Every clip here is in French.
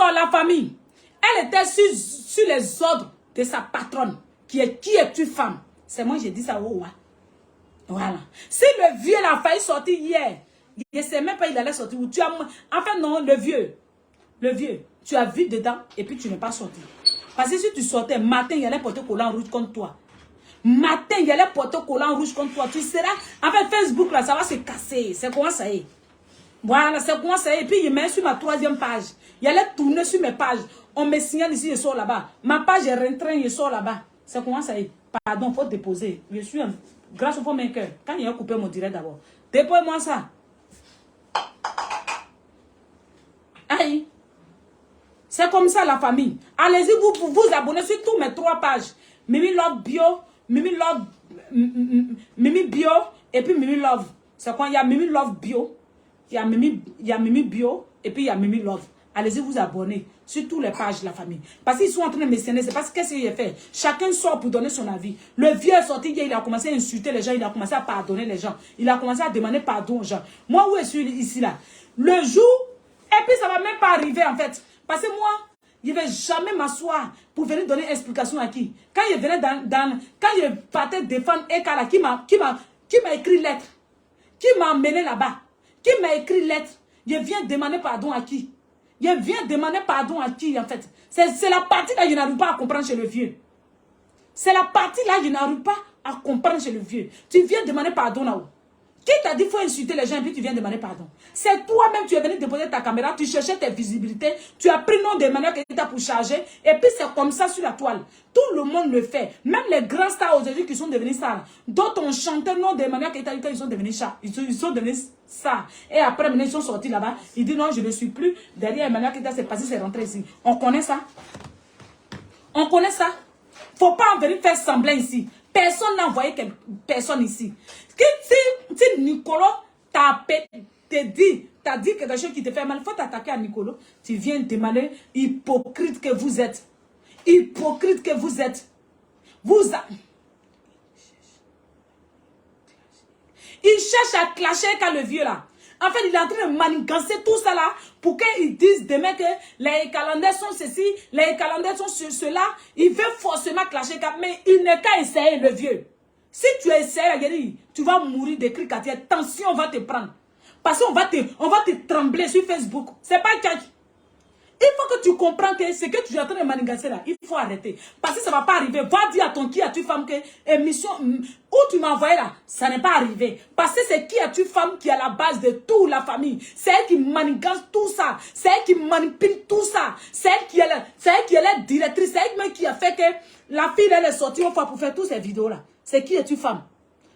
Alors, la famille, elle était sur les ordres de sa patronne. Qui es-tu, femme? C'est moi, j'ai dit ça. Oh, ouais. Voilà. Si le vieux a failli sortir hier, je ne sais même pas il allait sortir. Tu as, enfin, non, le vieux, tu as vu dedans et puis tu n'es pas sorti. Parce que si tu sortais, matin, il allait porter collant rouge contre toi. Matin, il allait porter collant rouge contre toi. Tu seras, enfin, Facebook, là, ça va se casser. C'est comment ça est? Voilà, c'est comment ça est. Et puis, il met sur ma 3e page. Il allait tourner sur mes pages. On me signale ici, je sors là-bas. Ma page est rentrée, je sors là-bas. C'est comment ça est? Pardon, il faut déposer. Je suis un... Grâce au fond, mes cœurs. Quand il a coupé mon direct d'abord. Dépose-moi ça. Aïe. C'est comme ça la famille. Allez-y, vous abonnez sur tous mes 3 pages. Mimi Love Bio, Mimi Love, Mimi Bio, et puis Mimi Love. C'est quoi? Il y a Mimi Love Bio, il y a Mimi Bio, et puis il y a Mimi Love. Allez-y vous abonner sur toutes les pages de la famille. Parce qu'ils sont en train de me mentionner, c'est parce que qu'est-ce qu'il a fait? Chacun sort pour donner son avis. Le vieux est sorti hier, il a commencé à insulter les gens, il a commencé à pardonner les gens. Il a commencé à demander pardon aux gens. Moi, où je suis ici là? Le jour, et puis ça ne va même pas arriver en fait. Parce que moi, je ne vais jamais m'asseoir pour venir donner explication à qui. Quand il venait quand il partait défendre Ekala, qui m'a écrit lettre, qui m'a emmené là-bas, qui m'a écrit lettre, je viens demander pardon à qui? Je viens demander pardon à qui en fait? C'est la partie là que je n'arrive pas à comprendre chez le vieux. C'est la partie là que je n'arrive pas à comprendre chez le vieux. Tu viens demander pardon là-haut. Qui t'a dit qu'il faut insulter les gens et puis tu viens demander pardon? C'est toi-même, tu es venu déposer ta caméra, tu cherchais tes visibilités, tu as pris nom de manière que tu as pour charger, et puis c'est comme ça sur la toile. Tout le monde le fait. Même les grands stars aujourd'hui qui sont devenus stars, d'autres ont chanté nom de manière que ils sont devenus stars. Ils sont devenus stars. Et après, maintenant, ils sont sortis là-bas. Ils disent non, je ne suis plus derrière Emmanuel Keita, c'est passé, c'est rentré ici. On connaît ça. On connaît ça. Faut pas en venir faire semblant ici. Personne n'a envoyé personne ici. Si Nicolas t'a dit quelque chose qui te fait mal, il faut t'attaquer à Nicolas. Tu viens demander, hypocrite que vous êtes. Hypocrite que vous êtes. Il cherche à clasher quand le vieux là. En fait, il est en train de manigancer tout ça là pour qu'ils disent demain que les calendriers sont ceci, les calendriers sont cela. Il veut forcément clasher, mais il n'est qu'à essayer le vieux. Si tu essaies, tu vas mourir de cris cardiaques. Attention, on va te prendre. Parce qu'on va te trembler sur Facebook. C'est pas quelque. Il faut que tu comprennes que ce que tu es en train de manigancer là, il faut arrêter. Parce que ça ne va pas arriver. Va dire à ton qui as-tu femme que émission où tu m'as envoyé là, ça n'est pas arrivé. Parce que c'est qui as-tu femme qui est à la base de toute la famille. C'est elle qui manigance tout ça. C'est elle qui manipule tout ça. C'est elle qui est la directrice. C'est elle qui a fait que la fille elle est sortie une fois pour faire toutes ces vidéos là. C'est qui es-tu femme?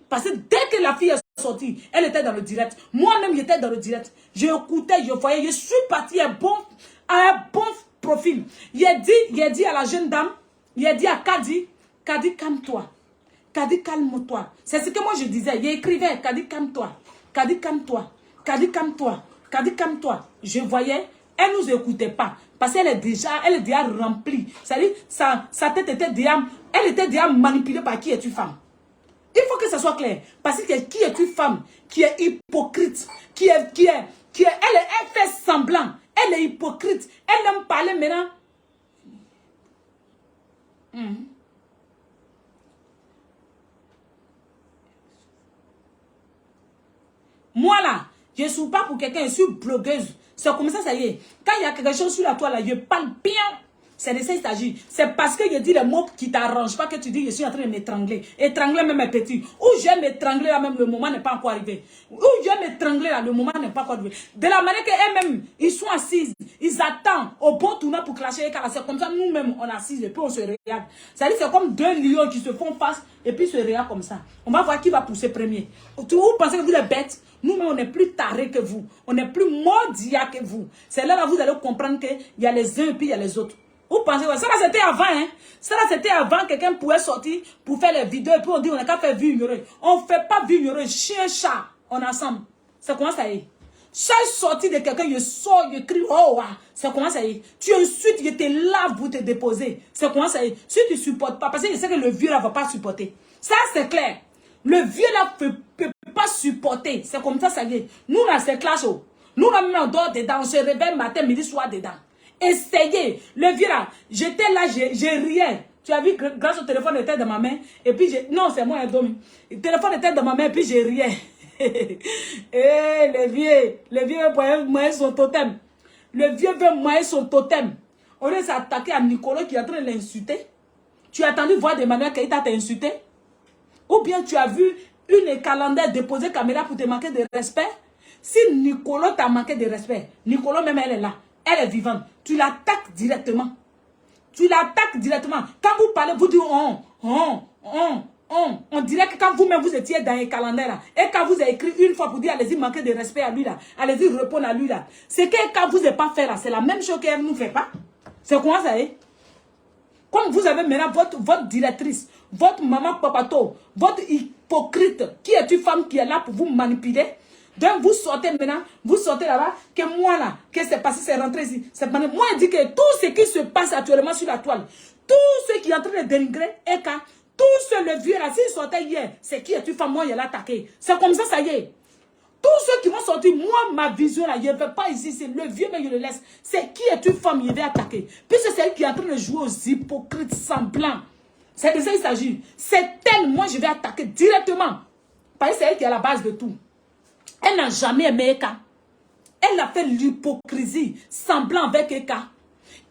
Parce que dès que la fille est sortie, elle était dans le direct. Moi-même, j'étais dans le direct. J'écoutais, je voyais, je suis parti à un bon profil. Il a dit à la jeune dame, il a dit à Kadi, calme-toi. Kadi, calme-toi. C'est ce que moi je disais. Il écrivait, Kadi, calme-toi. Kadi, calme-toi. Kadi, calme-toi. Kadi, calme-toi. Je voyais, elle ne nous écoutait pas. Parce qu'elle est déjà remplie. C'est-à-dire, sa tête était elle était déjà manipulée par qui es-tu femme. Il faut que ça soit clair. Parce que qui est une femme qui est hypocrite, elle fait semblant, elle est hypocrite, elle aime parler maintenant. Moi là, je ne suis pas pour quelqu'un, je suis blogueuse. C'est comme ça y est. Quand il y a quelque chose sur la toile là, je parle bien. C'est de ça qu'il s'agit. C'est parce que je dis les mots qui ne t'arrangent pas que tu dis je suis en train de m'étrangler. Étrangler même mes petits. Ou je vais m'étrangler là même, le moment n'est pas encore arrivé. Ou je vais m'étrangler là, le moment n'est pas encore arrivé. De la manière qu'elles-mêmes, ils sont assises, ils attendent au bon tournant pour clasher. C'est comme ça, nous-mêmes, on assise et puis on se regarde. C'est-à-dire c'est comme deux lions qui se font face et puis se regardent comme ça. On va voir qui va pousser premier. Vous pensez que vous êtes bêtes? Nous-mêmes, on est plus tarés que vous. On est plus mordias que vous. C'est là où vous allez comprendre qu'il y a les uns et puis il y a les autres. Vous pensez, ça là c'était avant, hein. Ça là c'était avant, quelqu'un pouvait sortir pour faire les vidéos et puis on dit on n'a qu'à faire vue ignorée. On ne fait pas vue ignorée, chien, chat, on est ensemble. C'est comment ça y est? Chaque sortie de quelqu'un, je sors, je crie, oh, wow. C'est comment ça y est? Tu insultes, je te lave pour te déposer. C'est comment ça y est? Si tu ne supportes pas, parce que je sais que le vieux là ne va pas supporter. Ça c'est clair. Le vieux là ne peut pas supporter. C'est comme ça y est. Nous là c'est clash. Nous là même on dort dedans, on se réveille matin, midi, soir dedans. essayé. Le vieux là, j'étais là, j'ai riais. Tu as vu, grâce au téléphone était dans ma main. Et puis, non, c'est moi, Domi. Le téléphone était dans ma main, et puis j'ai riais. Et le vieux veut moyer son totem. Le vieux veut moyer son totem. On est attaqué à Nicolas qui est en train de l'insulter. Tu as attendu voir des manières qu'il t'a insulté? Ou bien tu as vu une calendaire déposer caméra pour te manquer de respect? Si Nicolas t'a manqué de respect, Nicolas même elle est là, elle est vivante, tu l'attaques directement. Tu l'attaques directement. Quand vous parlez, vous dites on dirait que quand vous-même vous étiez dans les calendaires là, et quand vous avez écrit une fois pour dire allez-y manquer de respect à lui là, allez-y répondre à lui là, c'est que quand vous n'avez pas fait là, c'est la même chose qu'elle ne nous fait pas. C'est comment ça est? Comme vous avez maintenant votre directrice, votre maman papato, votre hypocrite, qui est une femme qui est là pour vous manipuler. Donc vous sortez maintenant, vous sortez là-bas, que moi là, que c'est passé, c'est rentré ici. Moi je dis que tout ce qui se passe actuellement sur la toile, tout ce qui est en train de dénigrer, et quand tout ce le vieux là, s'il sortait hier, c'est qui est une femme, moi il l'a attaqué. C'est comme ça y est. Tous ceux qui vont sortir, moi, ma vision là, je ne vais pas ici, c'est le vieux, mais je le laisse. C'est qui est une femme, il va attaquer. Puisque c'est elle qui est en train de jouer aux hypocrites semblants. C'est de ça qu'il s'agit. C'est elle, moi, je vais attaquer directement. Parce que c'est elle qui est à la base de tout. Elle n'a jamais aimé Eka. Elle a fait l'hypocrisie semblant avec Eka.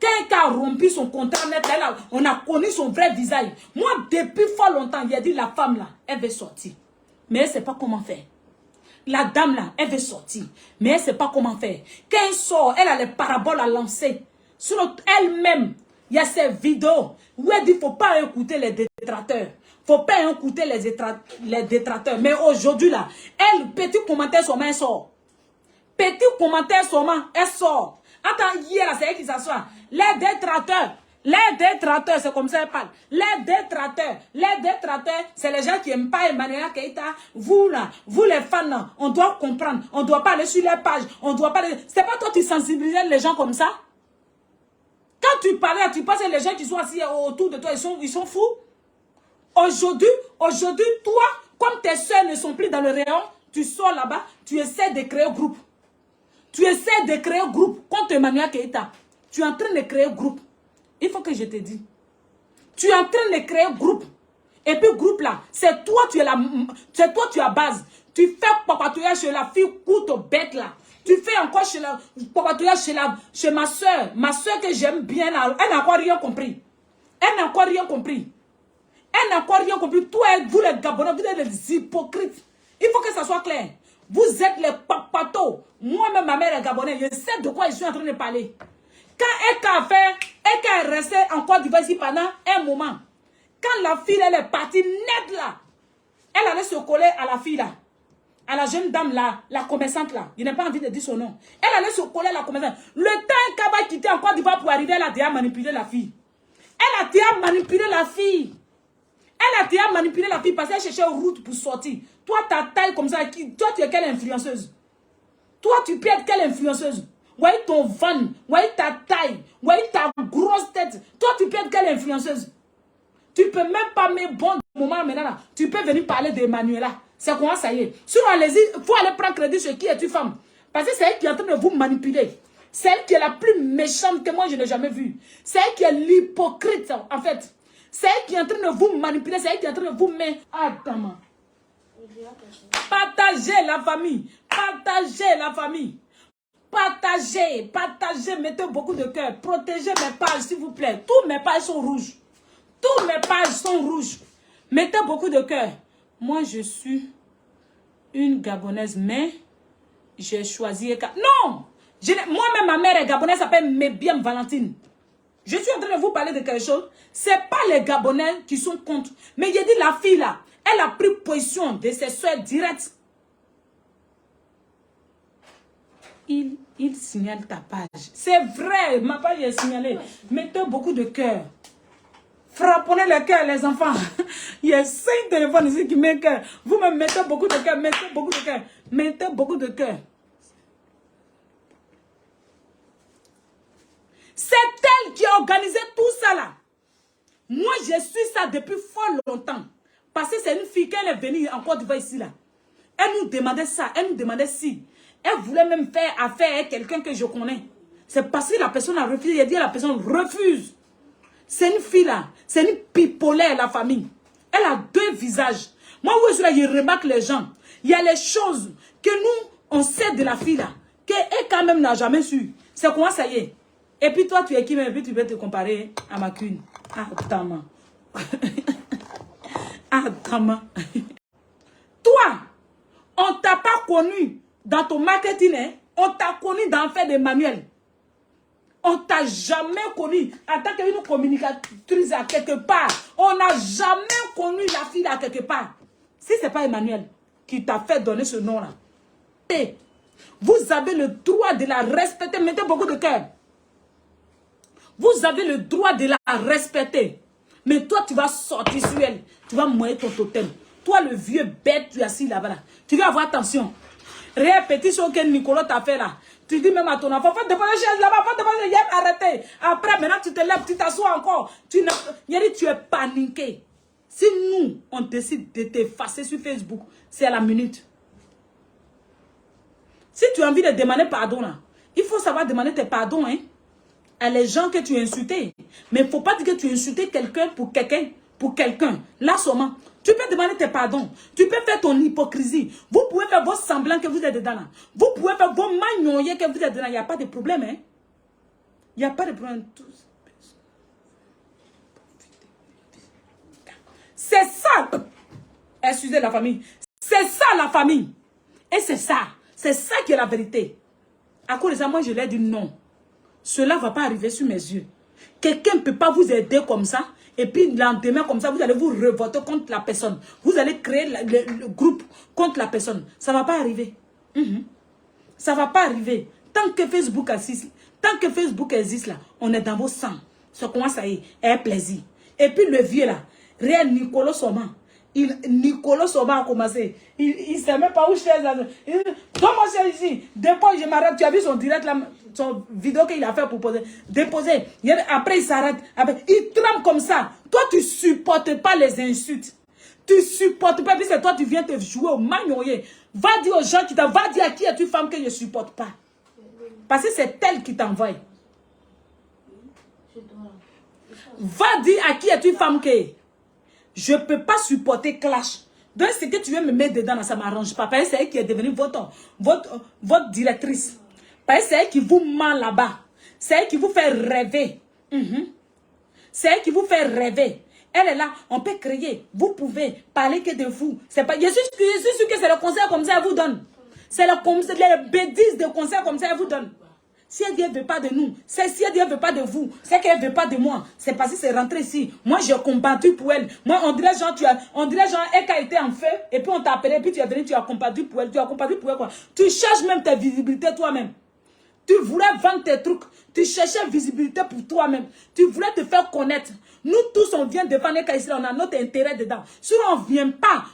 Quand Eka a rompu son contrat net, on a connu son vrai visage. Moi, depuis fort longtemps, il a dit la femme là, elle veut sortir. Mais elle ne sait pas comment faire. La dame là, elle veut sortir, mais elle ne sait pas comment faire. Quand elle sort, elle a les paraboles à lancer. Sur elle-même, il y a ces vidéos où elle dit qu'il ne faut pas écouter les détracteurs. Il ne faut pas écouter les détracteurs. Mais aujourd'hui là, elle, petit commentaire sur moi, elle sort. Petit commentaire sur moi, elle sort. Attends, hier là, c'est elle qui s'assoit. Les détracteurs. Les détracteurs, c'est comme ça qu'elle parle. Les détracteurs, c'est les gens qui n'aiment pas Emmanuel Keïta. Vous là, vous les fans là, on doit comprendre. On ne doit pas aller sur les pages. On doit pas. C'est pas toi qui sensibilises les gens comme ça. Quand tu parlais, tu penses que les gens qui sont assis autour de toi, ils sont fous. Aujourd'hui, toi, comme tes soeurs ne sont plus dans le rayon, tu sors là-bas, tu essaies de créer un groupe. Tu essaies de créer un groupe contre Emmanuel Keïta. Tu es en train de créer un groupe. Il faut que je te dise. Tu es en train de créer un groupe. Et puis groupe là, c'est toi tu es base. Tu fais papatouillage chez la fille courte bête là. Tu fais encore papatouillage chez ma soeur. Ma soeur que j'aime bien là. Elle n'a encore rien compris. Elle n'a encore rien compris. Toi et vous les Gabonais, vous êtes des hypocrites. Il faut que ça soit clair. Vous êtes les papatos. Moi-même, ma mère est gabonaise. Je sais de quoi je suis en train de parler. Quand Eka est restée en Côte d'Ivoire ici pendant un moment, quand la fille elle est partie net là, elle allait se coller à la fille là, à la jeune dame là, la commerçante là, je n'ai pas envie de dire son nom. Elle allait se coller à la commerçante. Le temps qu'elle va quitter en Côte d'Ivoire pour arriver, elle a déjà manipulé la fille. Elle a déjà manipulé la fille. Parce qu'elle cherchait une route pour sortir. Toi, ta taille comme ça, toi tu es quelle influenceuse? Toi tu peux être quelle influenceuse? Voyez ton van, voyez ta taille, voyez ta grosse tête. Toi, tu peux être quelle influenceuse? Tu peux même pas mettre bon moment maintenant là. Tu peux venir parler d'Emmanuela. C'est comment ça y est? Sinon, allez-y, il faut aller prendre crédit sur qui est une femme. Parce que c'est elle qui est en train de vous manipuler. C'est elle qui est la plus méchante que moi je n'ai jamais vue. C'est elle qui est l'hypocrite en fait. C'est elle qui est en train de vous manipuler. C'est elle qui est en train de vous mettre. Attends. Partagez la famille. Partagez la famille. Partagez, mettez beaucoup de cœur. Protégez mes pages, s'il vous plaît. Toutes mes pages sont rouges. Mettez beaucoup de cœur. Moi, je suis une Gabonaise, mais j'ai choisi... Non! Moi-même, ma mère est Gabonaise, s'appelle Mébiam Valentine. Je suis en train de vous parler de quelque chose. Ce n'est pas les Gabonais qui sont contre. Mais j'ai dit, la fille là, elle a pris position de ses soeurs directes. Il signale ta page. C'est vrai, ma page est signalée. Mettez beaucoup de cœur. Frapponnez le cœur, les enfants. Il y a 5 téléphones ici qui mettent cœur. Vous me mettez beaucoup de cœur, mettez beaucoup de cœur. C'est elle qui a organisé tout ça là. Moi, je suis ça depuis fort longtemps. Parce que c'est une fille, quand elle est venue en Côte d'Ivoire ici là. Elle nous demandait ça, elle nous demandait si. Elle voulait même faire affaire avec quelqu'un que je connais. C'est parce que la personne a refusé. Il a dit à la personne, refuse. C'est une fille là. C'est une bipolaire, la famille. Elle a deux visages. Moi, où est-ce que je remarque les gens? Il y a les choses que nous, on sait de la fille là, qu'elle quand même n'a jamais su. C'est quoi, ça y est. Et puis toi, tu es qui même? Et puis tu veux te comparer à ma queen. Ah, Tama. Ah, Tama. Toi, on t'a pas connu dans ton marketing, hein? On t'a connu dans le fait de Manuel. On t'a jamais connu en tant qu'une communicatrice à quelque part. On n'a jamais connu la fille à quelque part. Si ce n'est pas Emmanuel qui t'a fait donner ce nom-là. Vous avez le droit de la respecter. Mettez beaucoup de cœur. Vous avez le droit de la respecter. Mais toi, tu vas sortir sur elle. Tu vas moyer ton totem. Toi, le vieux bête, tu es assis là-bas. Là. Tu vas avoir attention. Répétez ce que Nicolas t'a fait là. Tu dis même à ton enfant, faut te poser chaise là-bas, faut te poser, il a arrêté. Après, maintenant, tu te lèves, tu t'assois encore. Tu es paniqué. Si nous, on décide de t'effacer sur Facebook, c'est à la minute. Si tu as envie de demander pardon là, il faut savoir demander tes pardons, hein. À les gens que tu as insultés. Mais il ne faut pas dire que tu as insulté quelqu'un pour quelqu'un. Là seulement. Tu peux demander tes pardons. Tu peux faire ton hypocrisie. Vous pouvez faire vos semblants que vous êtes dedans là. Vous pouvez faire vos magnoliers que vous êtes dedans. Il n'y a pas de problème, hein. Il n'y a pas de problème. C'est ça. Excusez la famille. C'est ça la famille. Et c'est ça. C'est ça qui est la vérité. À cause de ça, moi je leur ai dit non. Cela ne va pas arriver sur mes yeux. Quelqu'un ne peut pas vous aider comme ça. Et puis le lendemain comme ça, vous allez vous révolter contre la personne. Vous allez créer le groupe contre la personne. Ça ne va pas arriver. Ça ne va pas arriver. Tant que Facebook existe là, on est dans vos sangs. Ça commence à y est plaisir. Et puis le vieux là, réel Nicolas Soma. Nicolas Soma a commencé. Il ne sait même pas où je suis. Comment c'est ici? Depuis je m'arrête. Tu as vu son direct là, son vidéo qu'il a fait pour déposer. Après il s'arrête. Il tremble comme ça. Toi tu ne supportes pas les insultes. Tu ne supportes pas. Puis c'est toi tu viens te jouer au magnoyer. Va dire aux gens qui t'envoient. Va dire à qui es-tu femme que je ne supporte pas. Parce que c'est elle qui t'envoie. Va dire à qui es-tu femme que je ne peux pas supporter clash. Donc, ce que tu veux me mettre dedans, ça ne m'arrange pas. Parce que c'est elle qui est devenue votre directrice. Parce que c'est elle qui vous ment là-bas. C'est elle qui vous fait rêver. C'est elle qui vous fait rêver. Elle est là, on peut créer. Vous pouvez parler que de vous. C'est pas, je suis sûr que c'est le conseil comme ça, elle vous donne. C'est les bêtises de conseil comme ça, elle vous donne. Si elle dit qu'elle ne veut pas de nous, si elle dit qu'elle ne veut pas de vous, c'est qu'elle ne veut pas de moi. C'est parce que c'est rentré ici. Moi, j'ai combattu pour elle. Moi, on dirait genre, elle qui a été en feu, et puis on t'a appelé, puis tu es venu, tu as combattu pour elle. Tu as combattu pour elle quoi? Tu cherches même ta visibilité toi-même. Tu voulais vendre tes trucs. Tu cherchais visibilité pour toi-même. Tu voulais te faire connaître. Nous tous, on vient devant Eka ici, on a notre intérêt dedans. Si on ne vient pas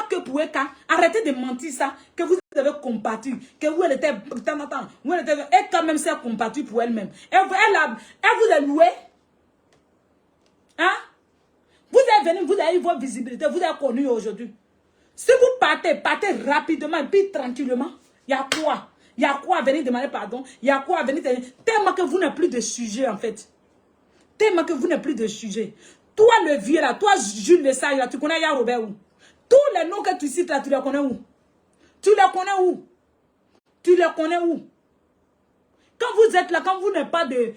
que pour Eka. Arrêtez de mentir ça, que vous avez combattu, que vous, elle était, elle quand même s'est combattue pour elle-même. Elle vous a loué. Hein? Vous êtes venu, vous avez eu votre visibilité, vous avez connu aujourd'hui. Si vous partez rapidement, puis tranquillement, il y a quoi? Il y a quoi à venir demander pardon? Il y a quoi à venir tellement que vous n'avez plus de sujet en fait. Tellement que vous n'avez plus de sujet. Toi le vieux là, toi Jules le sage là, tu connais Yaya Robert où? Tous les noms que tu cites là, tu les connais où? Tu les connais où? Tu les connais où? Quand vous êtes là, quand vous n'avez pas de...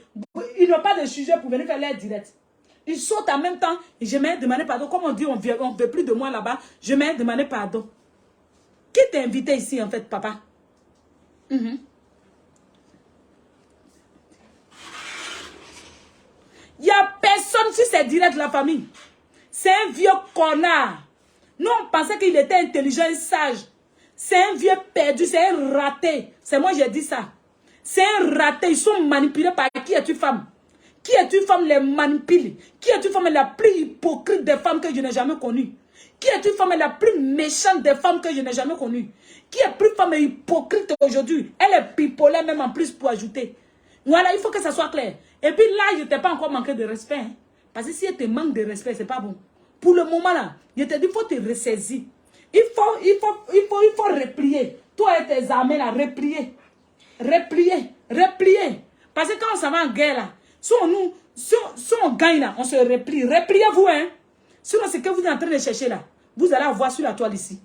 Ils n'ont pas de sujet pour venir faire l'air direct. Ils sautent en même temps. Je m'ai demandé pardon. Comme on dit, on ne veut plus de moi là-bas. Je m'ai demandé pardon. Qui t'a invité ici en fait, papa? Il n'y a personne sur ces directs de la famille. C'est un vieux connard. Nous, on pensait qu'il était intelligent et sage. C'est un vieux perdu, c'est un raté. C'est moi qui ai dit ça. C'est un raté. Ils sont manipulés par qui es-tu femme? Qui es-tu femme les manipule? Qui es-tu femme la plus hypocrite des femmes que je n'ai jamais connue? Qui est-tu femme la plus méchante des femmes que je n'ai jamais connue? Qui est plus femme hypocrite aujourd'hui? Elle est bipolaire même en plus pour ajouter. Voilà, il faut que ça soit clair. Et puis là, je ne t'ai pas encore manqué de respect. Hein? Parce que si elle te manque de respect, ce n'est pas bon. Pour le moment là, je te dis, il faut te ressaisir. Il faut replier. Toi et tes armées là, replier. Replier. Replier. Parce que quand on s'en va en guerre là, si on gagne là, on se replie. Repliez-vous, hein. Sinon, ce que vous êtes en train de chercher là, vous allez avoir sur la toile ici.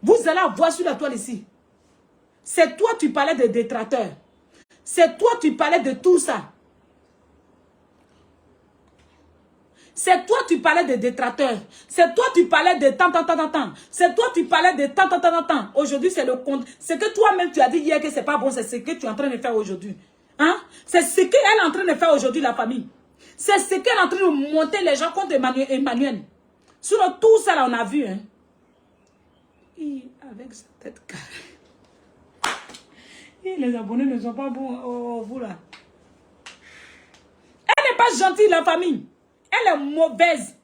Vous allez avoir sur la toile ici. C'est toi, tu parlais de détracteurs. C'est toi, tu parlais de tout ça. C'est toi, tu parlais de détracteurs. C'est toi, tu parlais de tant. C'est toi, tu parlais de tant. Aujourd'hui, c'est le compte. C'est que toi-même, tu as dit hier que c'est pas bon. C'est ce que tu es en train de faire aujourd'hui. Hein? C'est ce qu'elle est en train de faire aujourd'hui, la famille. C'est ce qu'elle est en train de monter les gens contre Emmanuel. Sur tout ça, là, on a vu. Hein? Et avec sa tête carrée. Et les abonnés ne sont pas bons. Oh, vous là. Elle n'est pas gentille, la famille. Elle est mauvaise.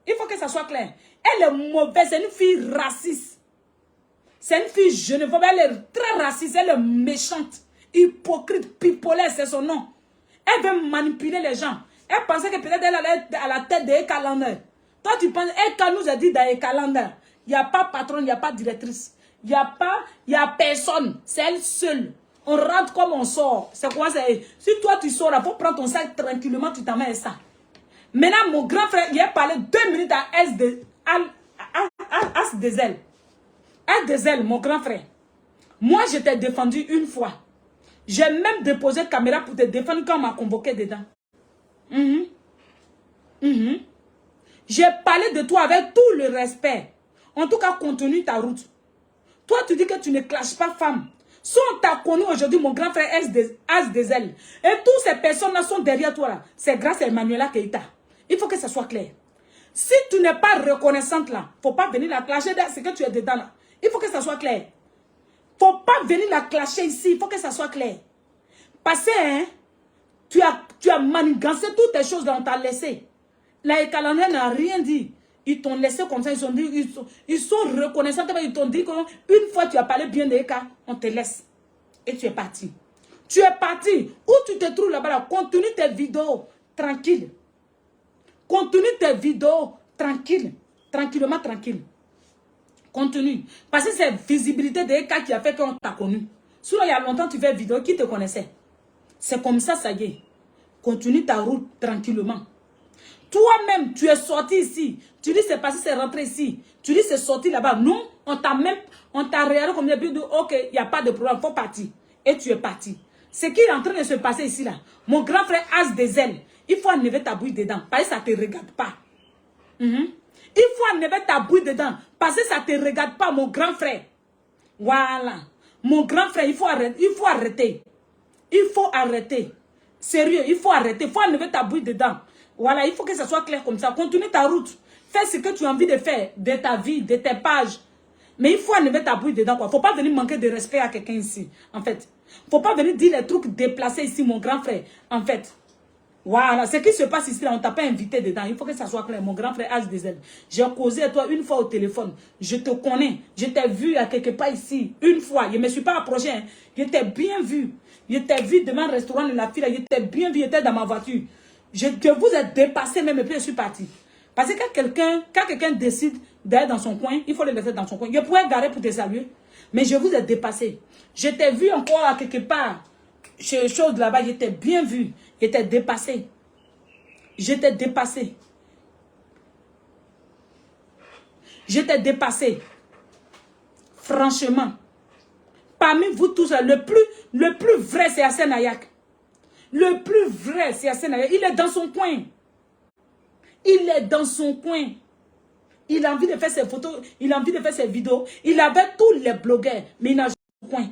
Il faut que ça soit clair. Elle est mauvaise. C'est une fille raciste. C'est une fille xénophobe. Elle est très raciste. Elle est méchante. Hypocrite. Pipolaire, c'est son nom. Elle veut manipuler les gens. Elle pensait que peut-être elle allait être à la tête de Ekalander. Toi, tu penses, Eka nous a dit dans Ekalander, il n'y a pas patron, il n'y a pas directrice. Il n'y a personne. C'est elle seule. On rentre comme on sort. C'est quoi ça? Si toi, tu sors, il faut prendre ton sac tranquillement, tu t'emmènes ça. Maintenant, mon grand frère, il a parlé 2 minutes à Asdezel. Asdezel, mon grand frère. Moi, je t'ai défendu une fois. J'ai même déposé caméra pour te défendre quand on m'a convoqué dedans. J'ai parlé de toi avec tout le respect. En tout cas, continue ta route. Toi, tu dis que tu ne clashes pas femme. Si on t'a connu aujourd'hui, mon grand frère Asdezel, et toutes ces personnes-là sont derrière toi, là, c'est grâce à Emmanuela Keïta. Il faut que ça soit clair. Si tu n'es pas reconnaissante là, il ne faut pas venir la clasher dans ce que tu es dedans là. Il faut que ça soit clair. Il ne faut pas venir la clasher ici. Il faut que ça soit clair. Parce que hein, tu as manigancé toutes tes choses là, on t'a laissé. La Ekalander n'a rien dit. Ils t'ont laissé comme ça. Ils sont reconnaissants. Ils t'ont dit qu'une fois tu as parlé bien d'Eka, on te laisse. Et tu es parti. Tu es parti. Où tu te trouves là-bas là, continue tes vidéos tranquille. Continue tes vidéos tranquille. Tranquillement, tranquille. Continue. Parce que c'est visibilité d'Eka qui a fait qu'on t'a connu. Sinon, il y a longtemps, tu fais vidéo, qui te connaissait? C'est comme ça, ça y est. Continue ta route tranquillement. Toi-même, tu es sorti ici. Tu dis c'est passé, c'est rentré ici. Tu dis c'est sorti là-bas. Non, on t'a regardé comme des de ok, il n'y a pas de problème, il faut partir. Et tu es parti. Ce qui est en train de se passer ici, là, mon grand frère Asdezel, il faut enlever ta bouille dedans. Parce que ça ne te regarde pas. Il faut enlever ta bouille dedans. Parce que ça ne te regarde pas, mon grand frère. Voilà. Mon grand frère, il faut arrêter. Il faut arrêter. Il faut arrêter. Sérieux, il faut arrêter. Il faut enlever ta bouille dedans. Voilà, il faut que ça soit clair comme ça. Continue ta route. Fais ce que tu as envie de faire de ta vie, de tes pages. Mais il faut enlever ta bouille dedans. Il ne faut pas venir manquer de respect à quelqu'un ici. En fait. Il ne faut pas venir dire les trucs déplacés ici, mon grand frère. En fait. Voilà, ce qui se passe ici, là, on ne t'a pas invité dedans. Il faut que ça soit clair. Mon grand frère Asdezel. J'ai causé à toi une fois au téléphone. Je te connais. Je t'ai vu à quelque part ici. Une fois. Je ne me suis pas approché. Hein. Je t'ai bien vu. Je t'ai vu devant le restaurant de la fille. Je t'ai bien vu. J'étais dans ma voiture. Je vous ai dépassé même et puis je suis parti. Parce que quand quelqu'un décide d'aller dans son coin, il faut le laisser dans son coin. Je pourrais garer pour te saluer. Mais je vous ai dépassé. Je t'ai vu encore à quelque part. Chez chose là-bas, je t'ai bien vu. Je t'ai dépassé. Je t'ai dépassé. Je t'ai dépassé. Franchement. Parmi vous tous, le plus vrai, c'est Hassan Ayak. Le plus vrai, c'est Hassan Ayak. Il est dans son coin. Il est dans son coin. Il a envie de faire ses photos. Il a envie de faire ses vidéos. Il avait tous les blogueurs. Mais il n'a jamais son coin.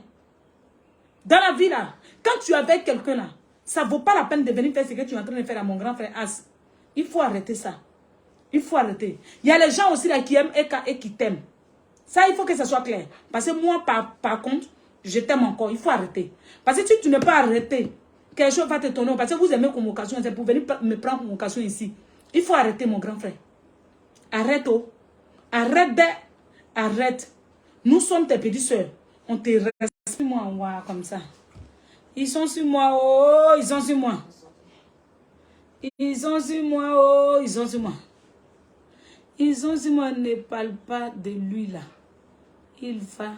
Dans la vie, là, quand tu es avec quelqu'un, là, ça ne vaut pas la peine de venir faire ce que tu es en train de faire à mon grand frère As. Il faut arrêter ça. Il faut arrêter. Il y a les gens aussi là qui aiment Eka et qui t'aiment. Ça, il faut que ça soit clair. Parce que moi, par contre, je t'aime encore. Il faut arrêter. Parce que si tu ne peux pas arrêter, quelque chose va te tourner. Parce que vous aimez convocation, c'est pour venir me prendre convocation ici. Il faut arrêter, mon grand frère. Arrête, oh. Arrête, arrête. Nous sommes tes petites soeurs. On te reste moi, voilà, comme ça. Ils sont sur moi, oh, ils sont sur moi. Ils sont sur moi, oh, ils sont sur moi. Ils sont sur moi, ne parle pas de lui là. Il va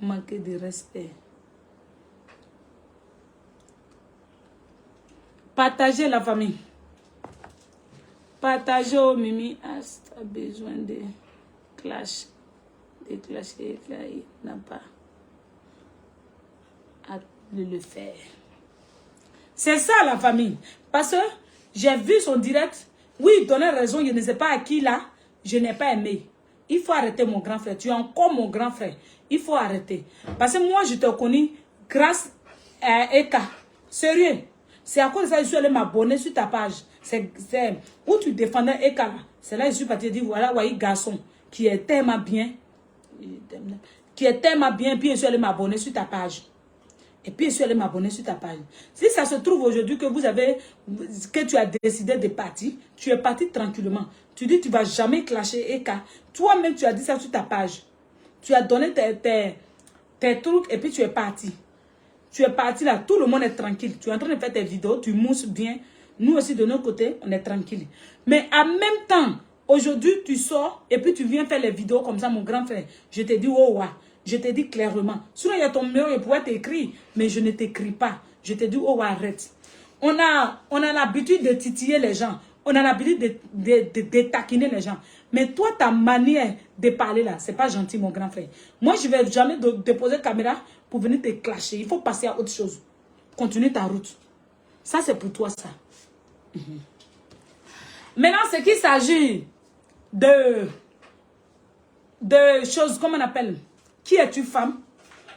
manquer de respect. Partagez la famille. Partagez au Mimi a besoin de clash. De clasher, il n'a pas à le faire. C'est ça la famille. Parce que j'ai vu son direct. Oui, il donnait raison, je ne sais pas à qui là. Je n'ai pas aimé. Il faut arrêter mon grand frère. Tu es encore mon grand frère. Il faut arrêter. Parce que moi, je te connais grâce à Eka. Sérieux. C'est à cause de ça que je suis allé m'abonner sur ta page. C'est où tu défendais Eka là. C'est là que je suis parti dire, voilà, oui, garçon, qui est tellement bien. Qui est tellement bien. Puis je suis allé m'abonner sur ta page. Et puis je suis allé m'abonner sur ta page. Si ça se trouve aujourd'hui que tu as décidé de partir, tu es parti tranquillement. Tu dis que tu ne vas jamais clasher Eka. Toi-même, tu as dit ça sur ta page. Tu as donné tes trucs et puis tu es parti. Tu es parti là, tout le monde est tranquille. Tu es en train de faire tes vidéos, tu mousses bien. Nous aussi, de notre côté, on est tranquille. Mais en même temps, aujourd'hui, tu sors et puis tu viens faire les vidéos comme ça, mon grand frère. Je te dis, oh, ouais. Je te dis clairement. Sinon, il y a ton numéro, je pourrais t'écrire, mais je ne t'écris pas. Je te dis, oh, arrête. On a l'habitude de titiller les gens. On a l'habitude de taquiner les gens. Mais toi, ta manière de parler là, c'est pas gentil, mon grand frère. Moi, je ne vais jamais déposer la caméra pour venir te clasher. Il faut passer à autre chose. Continue ta route. Ça, c'est pour toi, ça. Maintenant, c'est qu'il s'agit de choses, comment on appelle? Qui es-tu, femme?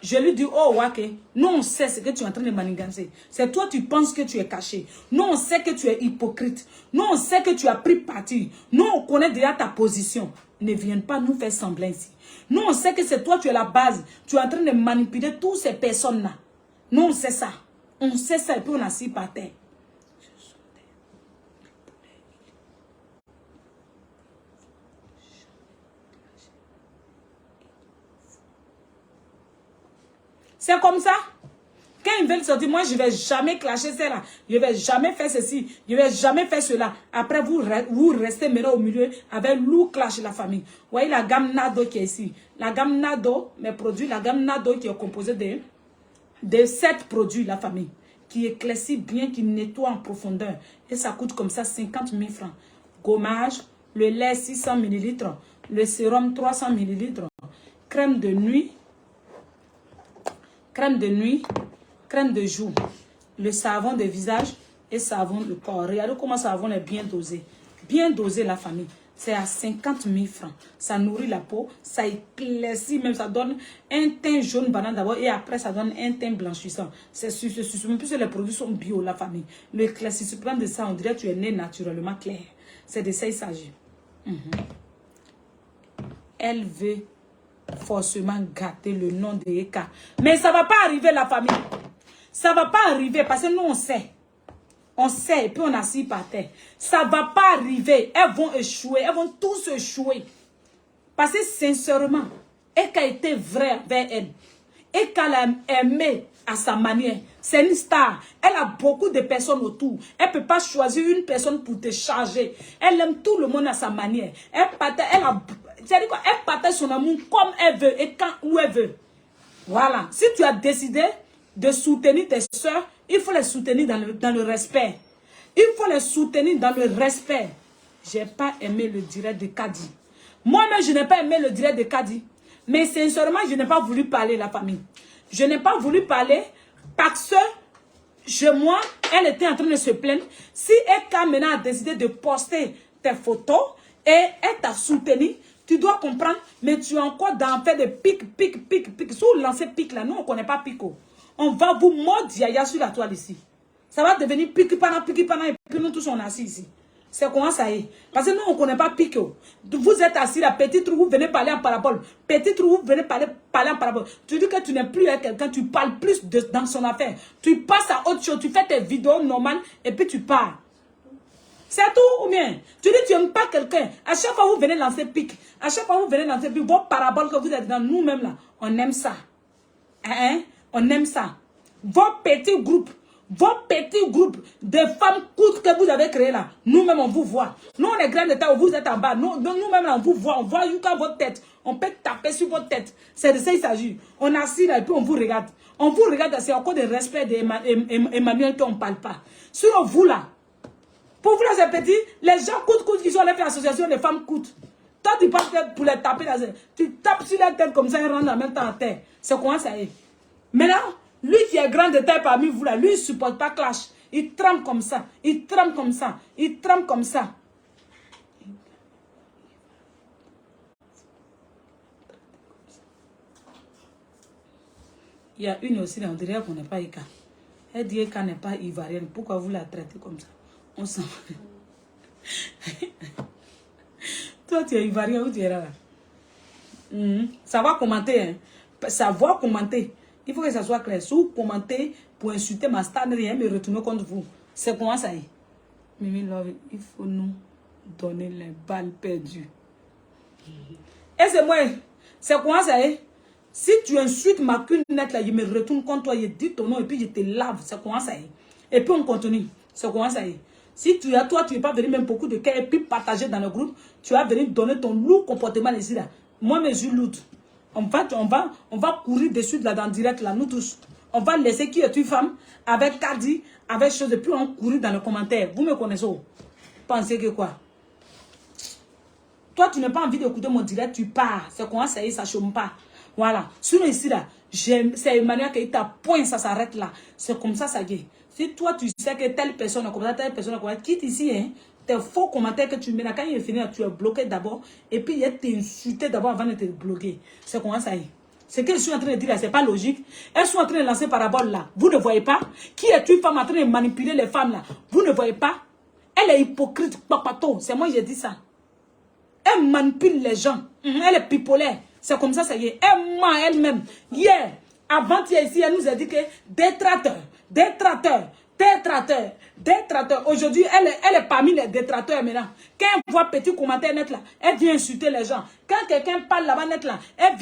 Je lui dis, oh, ok. Nous, on sait ce que tu es en train de manigancer. C'est toi, tu penses que tu es caché. Nous, on sait que tu es hypocrite. Nous, on sait que tu as pris parti. Nous, on connaît déjà ta position. Ne viens pas nous faire semblant ici. Nous, on sait que c'est toi, tu es la base. Tu es en train de manipuler toutes ces personnes-là. Nous, on sait ça. On sait ça et puis on assis par terre. C'est comme ça. Quand ils veulent sortir, moi, je ne vais jamais clasher celle-là. Je ne vais jamais faire ceci. Je ne vais jamais faire cela. Après, vous restez maintenant au milieu avec Lou Clash la famille. Vous voyez la gamme Nado qui est ici. La gamme Nado, mes produits, la gamme Nado qui est composée de 7 produits, la famille. Qui éclaircit bien, qui nettoie en profondeur. Et ça coûte comme ça 50 000 francs. Gommage, le lait 600 ml, le sérum 300 ml, crème de nuit, crème de jour, le savon de visage et savon de corps. Regardez comment ce savon est bien dosé. Bien dosé, la famille. C'est à 50 000 francs. Ça nourrit la peau, ça éclaircit même, ça donne un teint jaune banane d'abord et après ça donne un teint blanchissant. C'est même plus les produits sont bio, la famille. L'éclaircissement de ça, on dirait que tu es né naturellement clair. C'est de ça il s'agit. Elle veut forcément gâter le nom de Eka. Mais ça ne va pas arriver, la famille. Ça ne va pas arriver parce que nous, on sait. On sait et puis on assis par terre. Ça ne va pas arriver. Elles vont échouer. Elles vont tous échouer. Parce que sincèrement, Eka était vrai vers elle. Eka l'a aimé à sa manière. C'est une star. Elle a beaucoup de personnes autour. Elle ne peut pas choisir une personne pour te charger. Elle aime tout le monde à sa manière. Elle partage son amour comme elle veut et quand où elle veut. Voilà. Si tu as décidé de soutenir tes soeurs, il faut les soutenir dans le respect. Il faut les soutenir dans le respect. Je n'ai pas aimé le direct de Kadi. Moi-même, je n'ai pas aimé le direct de Kadi. Mais sincèrement, je n'ai pas voulu parler, la famille. Je n'ai pas voulu parler parce que moi, elle était en train de se plaindre. Si Eka maintenant a décidé de poster tes photos et elle t'a soutenu, tu dois comprendre, mais tu es encore dans le fait de pic. Si vous lancez pic là, nous on ne connaît pas pico. On va vous mordre yaya sur la toile ici. Ça va devenir pic-pana, et puis nous tous on est assis ici. C'est comment ça est. Parce que nous on ne connaît pas pico. Vous êtes assis là, petit trou, vous venez parler en parabole. Petit trou, vous venez parler en parabole. Tu dis que tu n'es plus avec quelqu'un, tu parles plus dans son affaire. Tu passes à autre chose, tu fais tes vidéos normales et puis tu pars. C'est tout ou bien? Tu dis que tu n'aimes pas quelqu'un. À chaque fois, vous venez lancer pic. À chaque fois, vous venez lancer pic. Vos paraboles que vous êtes dans nous-mêmes là, on aime ça. On aime ça. Vos petits groupes, Vos petits groupes de femmes courtes que vous avez créés là, nous-mêmes on vous voit. Nous on est grand de taille, vous êtes en bas. Nous-mêmes on vous voit, on voit jusqu'à votre tête. On peut taper sur votre tête. C'est de ça qu'il s'agit. On assis là et puis on vous regarde. On vous regarde, c'est encore de respect d'Emmanuel qu'on ne parle pas. Sur vous là, pour vous là c'est petit, les gens courtes qui sont allés faire l'association des femmes courtes. Toi tu penses que pour les taper là, tu tapes sur la tête comme ça et rentre en même temps en terre. C'est comment ça est. Maintenant, lui qui est grand de taille parmi vous là, lui il ne supporte pas clash. Il tremble comme ça, il tremble comme ça, il tremble comme ça. Il y a une aussi, on dirait qu'on n'est pas Eka. Elle dit Eka n'est pas ivoirienne. Pourquoi vous la traitez comme ça? On s'en... Toi, tu es ivoirien ou tu es là? Ça va commenter, hein? Ça va commenter. Il faut que ça soit clair. Si vous commentez pour insulter ma star, rien me retourner contre vous. C'est comment ça est? Mimi Love, il faut nous donner les balles perdues. Et c'est moi. C'est comment ça est? Si tu insultes ma cunette là, je me retourne contre toi, je dis ton nom et puis je te lave. C'est comment ça est? Et puis on continue. C'est comment ça est? Si tu es toi, tu n'es pas venu même beaucoup de cas et puis partager dans le groupe, tu vas venir donner ton lourd comportement ici là. Moi, mes yeux lourds. On va courir dessus là dans le direct là, nous tous. On va laisser qui est une femme avec Kadi, avec chose et puis on courir dans les commentaires. Vous me connaissez? Pensez que quoi? Toi, tu n'as pas envie d'écouter mon direct, tu pars. C'est comment ça y est, ça chôme pas. Voilà. Sur ici là, c'est Emmanuel qui t'a point, ça s'arrête là. C'est comme ça y est. Si toi, tu sais que telle personne est comme ça, telle personne est comme ça, quitte ici, hein. Tes faux commentaires que tu mets là, quand il est fini, tu es bloqué d'abord. Et puis, il t'est insulté d'abord avant de te bloquer. C'est comment ça y est. Ce que je suis en train de dire là, c'est pas logique. Elles sont en train de lancer parabole là. Vous ne voyez pas? Qui est une femme en train de manipuler les femmes là? Vous ne voyez pas? Elle est hypocrite, papato. C'est moi qui ai dit ça. Elle manipule les gens. Elle est bipolaire. C'est comme ça y est. Elle ment elle-même. Hier, avant-hier ici, elle nous a dit que détracteurs. Aujourd'hui, elle est parmi les détracteurs maintenant. Quand elle voit petit commentaire net là, elle vient insulter les gens. Quand quelqu'un parle là-bas net là, elle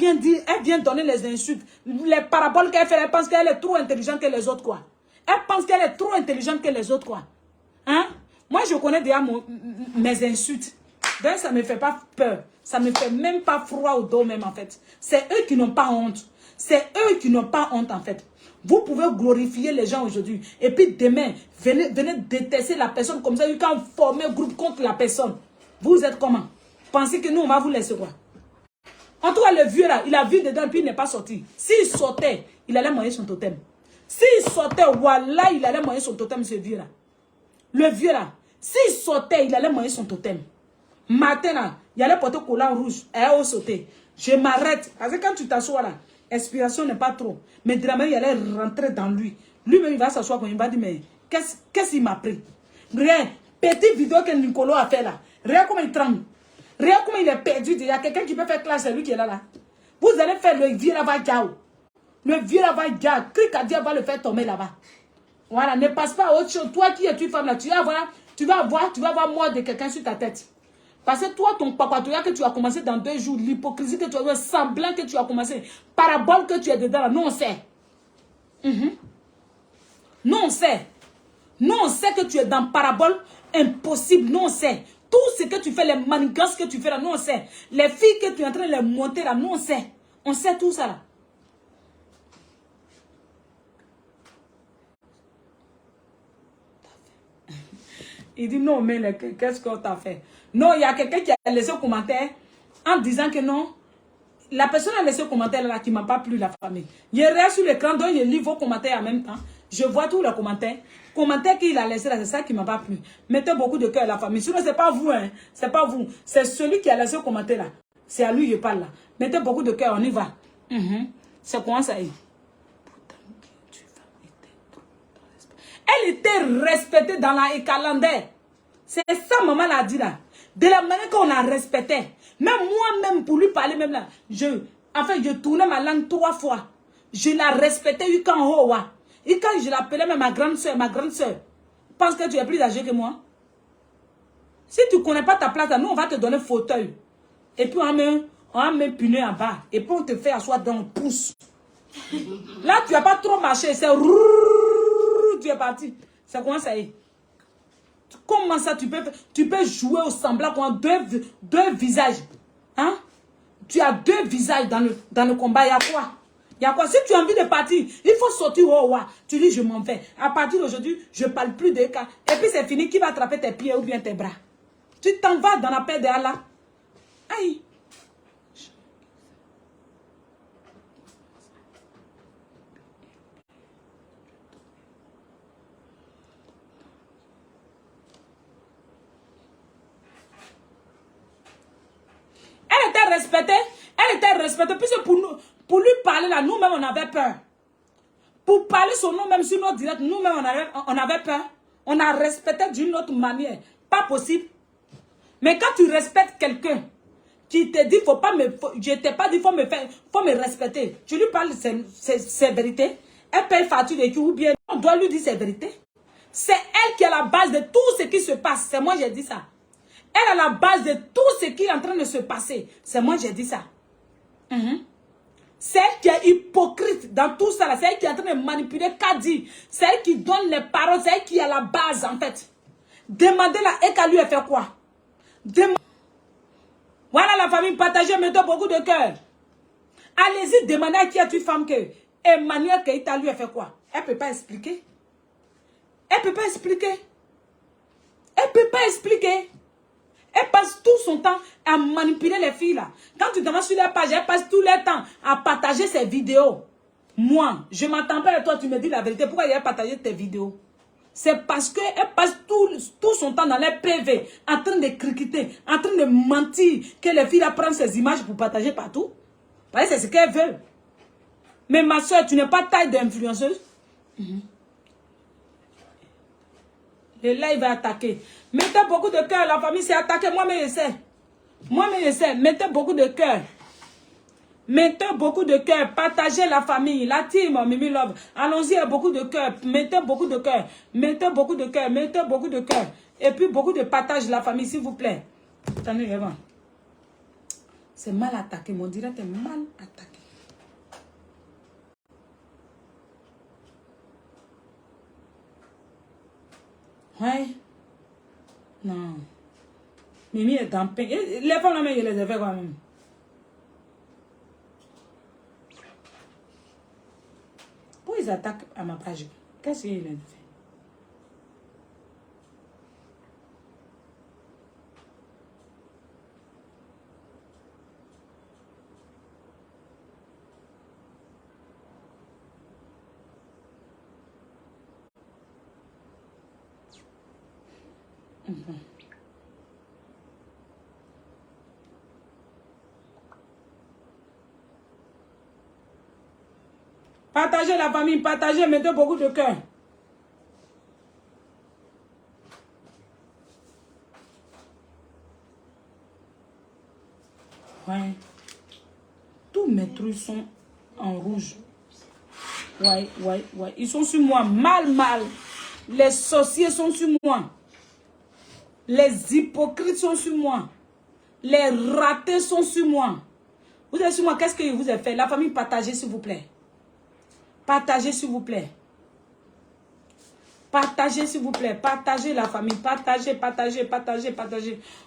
vient donner les insultes. Les paraboles qu'elle fait, elle pense qu'elle est trop intelligente que les autres quoi. Elle pense qu'elle est trop intelligente que les autres quoi. Hein? Moi, je connais déjà mes insultes. Donc, ça ne me fait pas peur. Ça ne me fait même pas froid au dos même en fait. C'est eux qui n'ont pas honte. C'est eux qui n'ont pas honte en fait. Vous pouvez glorifier les gens aujourd'hui. Et puis demain, venez détester la personne comme ça. Vous can former un groupe contre la personne. Vous êtes comment? Pensez que nous, on va vous laisser quoi? En tout cas, le vieux là, il a vu dedans et puis il n'est pas sorti. S'il sortait, il allait moyer son totem. S'il sortait, voilà, il allait moyer son totem, ce vieux là. Le vieux là, s'il sortait, il allait moyer son totem. Matin là, il allait porter collant rouge. Et il sauter. Je m'arrête. Parce que quand tu t'assois là, expiration n'est pas trop. Mais de la manière, il allait rentrer dans lui. Lui-même, il va s'asseoir quand il va dire, mais qu'est-ce qu'il m'a pris? Rien. Petite vidéo que Nicolas a fait là. Regarde comment il tremble. Regarde comment il est perdu. Il y a quelqu'un qui peut faire classe, c'est lui qui est là. Vous allez faire le vieux là-bas, Gao. Le vieux là-bas, Gao. Cricadia va le faire tomber là-bas. Voilà, ne passe pas à autre chose. Toi qui es une femme là, tu vas avoir mort de quelqu'un sur ta tête. Parce que toi, ton papatoya que tu as commencé dans 2 jours, l'hypocrisie que tu as eu, semblant que tu as commencé, parabole que tu es dedans, là, nous on sait. Nous on sait. Nous on sait que tu es dans parabole impossible, nous on sait. Tout ce que tu fais, les manigances que tu fais là, nous on sait. Les filles que tu es en train de les monter là, nous on sait. On sait tout ça là. Il dit non, mais qu'est-ce qu'on t'a fait? Non, il y a quelqu'un qui a laissé un commentaire en disant que non. La personne a laissé un commentaire là qui ne m'a pas plu, la famille. Je reste sur l'écran, donc je lis vos commentaires en même temps. Je vois tous les commentaires. Commentaires qu'il a laissé là, c'est ça qui ne m'a pas plu. Mettez beaucoup de cœur à la famille. Sinon, ce n'est pas vous, hein. C'est pas vous. C'est celui qui a laissé un commentaire là. C'est à lui que je parle là. Mettez beaucoup de cœur, on y va. C'est comment ça est? Elle était respectée dans la calendaire. C'est ça, maman l'a dit là. De la manière qu'on a respecté. Même moi-même, pour lui parler, même là, je tournais ma langue 3 fois. Je la respectais, et quand je l'appelais même ma grande soeur, pense que tu es plus âgée que moi. Si tu ne connais pas ta place, là, nous, on va te donner fauteuil. Et puis, on va me punir en bas. Et puis, on te fait asseoir dans le pouce. Là, tu n'as pas trop marché. C'est tu es parti. C'est comment ça est? Comment ça, tu peux jouer au semblant qu'on a deux visages? Hein? Tu as deux visages dans le combat. Il y a quoi? Il y a quoi? Si tu as envie de partir, il faut sortir au roi. Tu dis, je m'en vais. À partir d'aujourd'hui, je ne parle plus de cas. Et puis c'est fini. Qui va attraper tes pieds ou bien tes bras? Tu t'en vas dans la paix de Allah. Aïe. Elle était respectée. Elle était respectée. Puisque pour lui parler là, nous-mêmes, on avait peur. Pour parler son nom, même sur notre direct, nous-mêmes, on avait peur. On a respecté d'une autre manière. Pas possible. Mais quand tu respectes quelqu'un, qui te dit, faut pas me, je t'ai pas dit, faut me respecter. Tu lui parles ses vérités. Elle paye facture de tout ou bien on doit lui dire ses vérités. C'est elle qui est la base de tout ce qui se passe. C'est moi, j'ai dit ça. Elle est la base de tout ce qui est en train de se passer. C'est moi, j'ai dit ça. C'est elle qui est hypocrite dans tout ça. C'est elle qui est en train de manipuler Kadi. C'est elle qui donne les paroles. C'est elle qui est la base, en fait. Demandez-la et qu'elle lui a fait quoi? Voilà la famille partagée, mettez beaucoup de cœur. Allez-y, demandez à qui est une femme que Emmanuel Keïta lui a fait quoi? Elle ne peut pas expliquer. Elle ne peut pas expliquer. Elle ne peut pas expliquer. Elle passe tout son temps à manipuler les filles là. Quand tu demandes sur leur page, elle passe tout le temps à partager ses vidéos. Moi, je ne m'attends pas à toi, tu me dis la vérité. Pourquoi elle a partagé tes vidéos? C'est parce qu'elle passe tout son temps dans les PV, en train de criqueter, en train de mentir, que les filles là prennent ces images pour partager partout. Parce que c'est ce qu'elle veut. Mais ma soeur, tu n'es pas taille d'influenceuse. Le live va attaquer. Mettez beaucoup de cœur, la famille s'est attaquée. Moi-même, je sais. Moi-même, je sais. Mettez beaucoup de cœur. Mettez beaucoup de cœur. Partagez la famille. La team, Mimi Love. Allons-y, beaucoup de cœur. Mettez beaucoup de cœur. Mettez beaucoup de cœur. Mettez beaucoup de cœur. Et puis, beaucoup de partage, la famille, s'il vous plaît. Attendez, vraiment. C'est mal attaqué. Mon direct est mal attaqué. Ouais. Non. Mimi est en paix. Les femmes, là, mais je les ai fait quand même. Pourquoi ils attaquent à ma page? Qu'est-ce qu'ils ont fait? Partagez la famille, partagez, mettez beaucoup de cœur. Ouais. Tous mes trucs sont en rouge. Ouais. Ils sont sur moi. Mal. Les sorciers sont sur moi. Les hypocrites sont sur moi. Les ratés sont sur moi. Vous êtes sur moi, qu'est-ce que je vous ai fait? La famille, partagez s'il vous plaît. Partagez s'il vous plaît. Partagez s'il vous plaît. Partagez la famille. Partagez.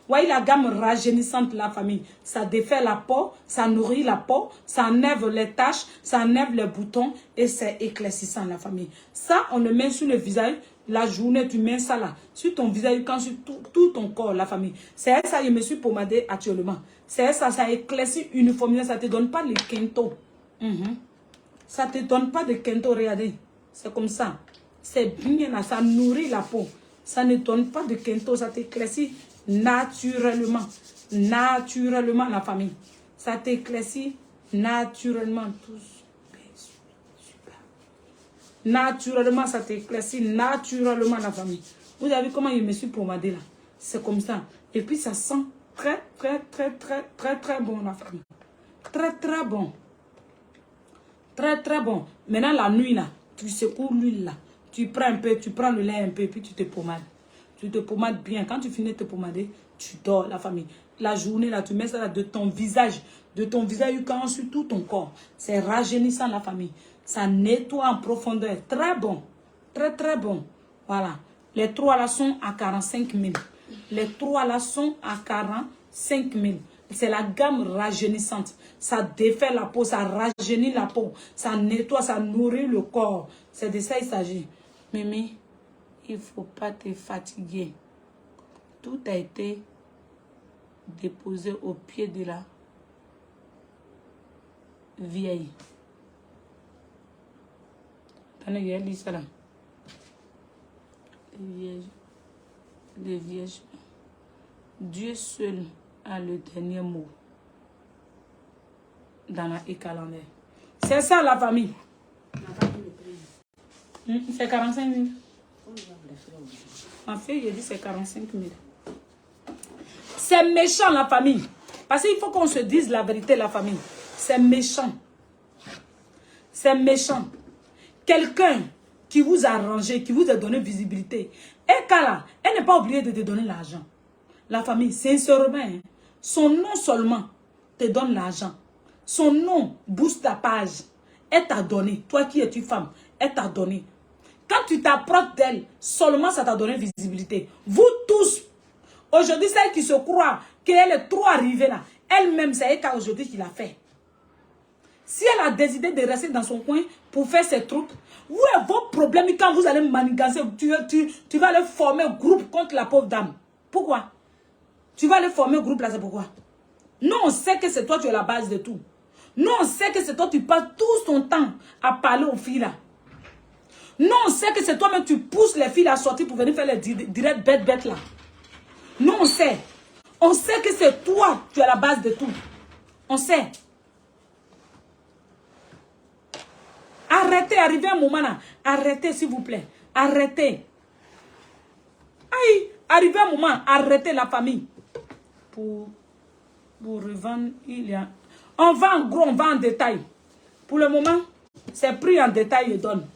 Voyez la gamme rajeunissante la famille. Ça défait la peau, ça nourrit la peau, ça enlève les taches, ça enlève les boutons et c'est éclaircissant la famille. Ça, on le met sur le visage. La journée, tu mets ça là. Sur ton visage, quand sur tout ton corps, la famille. C'est ça, je me suis pomadé actuellement. C'est ça, ça éclaircit uniformément. Ça ne te donne pas les quintos. Ça ne te donne pas de quintos, regardez. C'est comme ça. C'est bien là, ça nourrit la peau. Ça ne donne pas de quintos, ça t'éclaircit naturellement. Naturellement, la famille. Ça t'éclaircit naturellement. Tous. Super. Naturellement, ça t'éclaircit naturellement, la famille. Vous avez vu comment je me suis pomadé là? C'est comme ça. Et puis ça sent très bon, la famille. Très bon. Très bon. Maintenant, la nuit là, tu secoues l'huile là. Tu prends un peu, tu prends le lait un peu, puis tu te pomades. Tu te pomades bien. Quand tu finis de te pomader, tu dors, la famille. La journée, là, tu mets ça là de ton visage quand sur tout ton corps. C'est rajeunissant, la famille. Ça nettoie en profondeur. Très bon. Très, très bon. Voilà. Les 3 là sont à 45 000. Les 3 là sont à 45 000. C'est la gamme rajeunissante. Ça défait la peau, ça rajeunit la peau. Ça nettoie, ça nourrit le corps. C'est de ça il s'agit. Mimi, il ne faut pas te fatiguer. Tout a été déposé au pied de la vieille. Attendez, il y a dit ça là. Les vierges. Dieu seul a le dernier mot dans la calendaire. C'est ça la famille. C'est 45 000. En fait, il dit c'est 45 000. C'est méchant la famille. Parce qu'il faut qu'on se dise la vérité la famille. C'est méchant. C'est méchant. Quelqu'un qui vous a rangé, qui vous a donné visibilité. Et là, elle n'est pas obligée de te donner l'argent. La famille, sincèrement, hein, son nom seulement te donne l'argent. Son nom booste ta page. Elle t'a donné. Toi qui es une femme, elle t'a donné. Quand tu t'approches d'elle, seulement ça t'a donné visibilité. Vous tous, aujourd'hui, celle qui se croit qu'elle est trop arrivée là, elle-même, c'est elle aujourd'hui qui l'a fait. Si elle a décidé de rester dans son coin pour faire ses trucs, où est vos problèmes quand vous allez manigancer, tu vas aller former un groupe contre la pauvre dame. Pourquoi? Tu vas aller former un groupe là, c'est pourquoi? Nous, on sait que c'est toi, tu es la base de tout. Nous, on sait que c'est toi, tu passes tout ton temps à parler aux filles là. Nous, on sait que c'est toi-même, tu pousses les filles à sortir pour venir faire les directs bêtes là. Nous, on sait. On sait que c'est toi, tu es la base de tout. On sait. Arrêtez, arrivez un moment là. Arrêtez, s'il vous plaît. Arrêtez. Aïe, arrivez un moment, arrêtez la famille. Pour revendre, il y a... On va en gros, on va en détail. Pour le moment, c'est pris en détail et donne.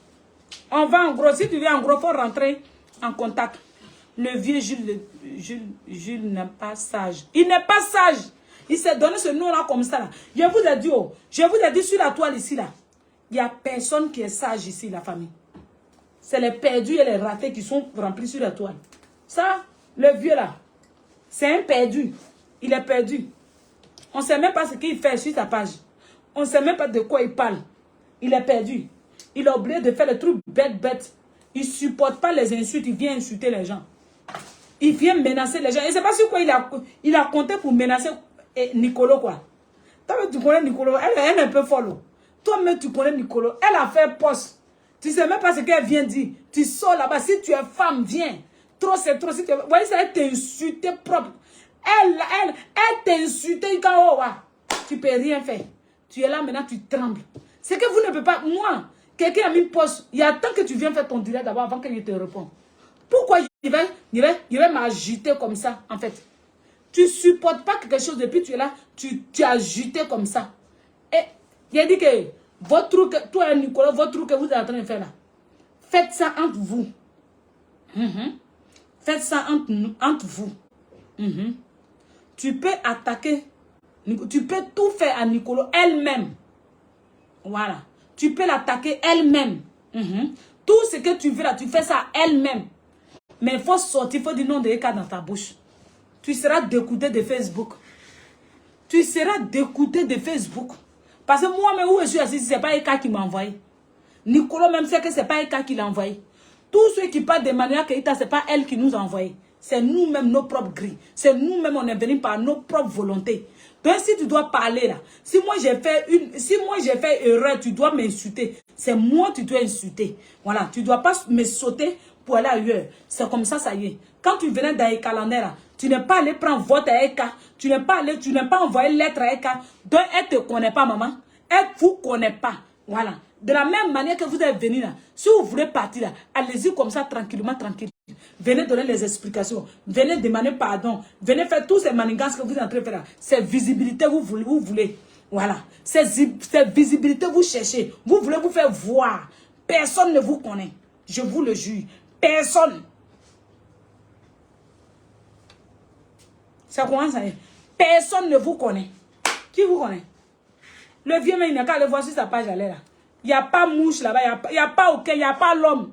On va en gros. Si tu viens en gros, il faut rentrer en contact. Le vieux Jules n'est pas sage. Il n'est pas sage. Il s'est donné ce nom-là comme ça. Là. Je vous ai dit, oh, je vous ai dit sur la toile ici, là. Il n'y a personne qui est sage ici, la famille. C'est les perdus et les ratés qui sont remplis sur la toile. Ça, le vieux là, c'est un perdu. Il est perdu. On ne sait même pas ce qu'il fait sur sa page. On ne sait même pas de quoi il parle. Il est perdu. Il a oublié de faire le truc bête. Il ne supporte pas les insultes. Il vient insulter les gens. Il vient menacer les gens. Et c'est pas sur quoi il a compté pour menacer Nicolo, quoi. Toi, tu connais Nicolo. Elle est un peu folle. Toi-même, tu connais Nicolo. Elle a fait poste. Tu ne sais même pas ce qu'elle vient dire. Tu sors là-bas. Si tu es femme, viens. Trop, c'est trop. Si tu... Vous voyez, ça, elle t'a insulté propre. Elle t'a insulté. Tu ne peux rien faire. Tu es là maintenant, tu trembles. C'est que vous ne pouvez pas... Moi, quelqu'un a mis poste. Il y a tant que tu viens faire ton direct d'abord avant qu'il te réponde. Pourquoi il va m'agiter comme ça, en fait? Tu ne supportes pas quelque chose depuis tu es là. Tu as agité comme ça. Et il a dit que votre truc, toi et Nicolas, votre truc que vous êtes en train de faire là, faites ça entre vous. Faites ça entre vous. Tu peux attaquer, tu peux tout faire à Nicolas elle-même. Voilà. Tu peux l'attaquer elle-même. Tout ce que tu veux là, tu fais ça elle-même. Mais il faut sortir, il faut dire non de Eka dans ta bouche. Tu seras dégoûté de Facebook. Tu seras dégoûté de Facebook. Parce que moi-même, où je suis assis, ce n'est pas Eka qui m'a envoyé. Nicolas même sait que ce n'est pas Eka qui l'a envoyé. Tous ceux qui parlent de Manuela Keita, ce n'est pas elle qui nous a envoyé. C'est nous-mêmes, nos propres grilles. C'est nous-mêmes, on est venus par nos propres volontés. Donc, si tu dois parler là, si moi j'ai fait erreur, tu dois m'insulter. C'est moi que tu dois insulter. Voilà, tu ne dois pas me sauter pour aller ailleurs. C'est comme ça, ça y est. Quand tu venais dans les calendriers, tu n'es pas allé prendre vote à Eka. Tu n'es pas envoyé lettre à Eka. Donc, elle ne te connaît pas, maman. Elle ne vous connaît pas. Voilà. De la même manière que vous êtes venu là, si vous voulez partir là, allez-y comme ça, tranquillement, tranquille. Venez donner les explications. Venez demander pardon. Venez faire tous ces manigances que vous êtes en train de faire là. C'est visibilité, vous voulez. Voilà. C'est visibilité, vous cherchez. Vous voulez vous faire voir. Personne ne vous connaît. Je vous le jure. Personne. Ça commence à dire. Personne ne vous connaît. Qui vous connaît? Le vieux, mais il n'a qu'à aller voir sur sa page là. Il n'y a pas mouche là-bas. Il n'y a pas aucun. Il n'y a pas l'homme.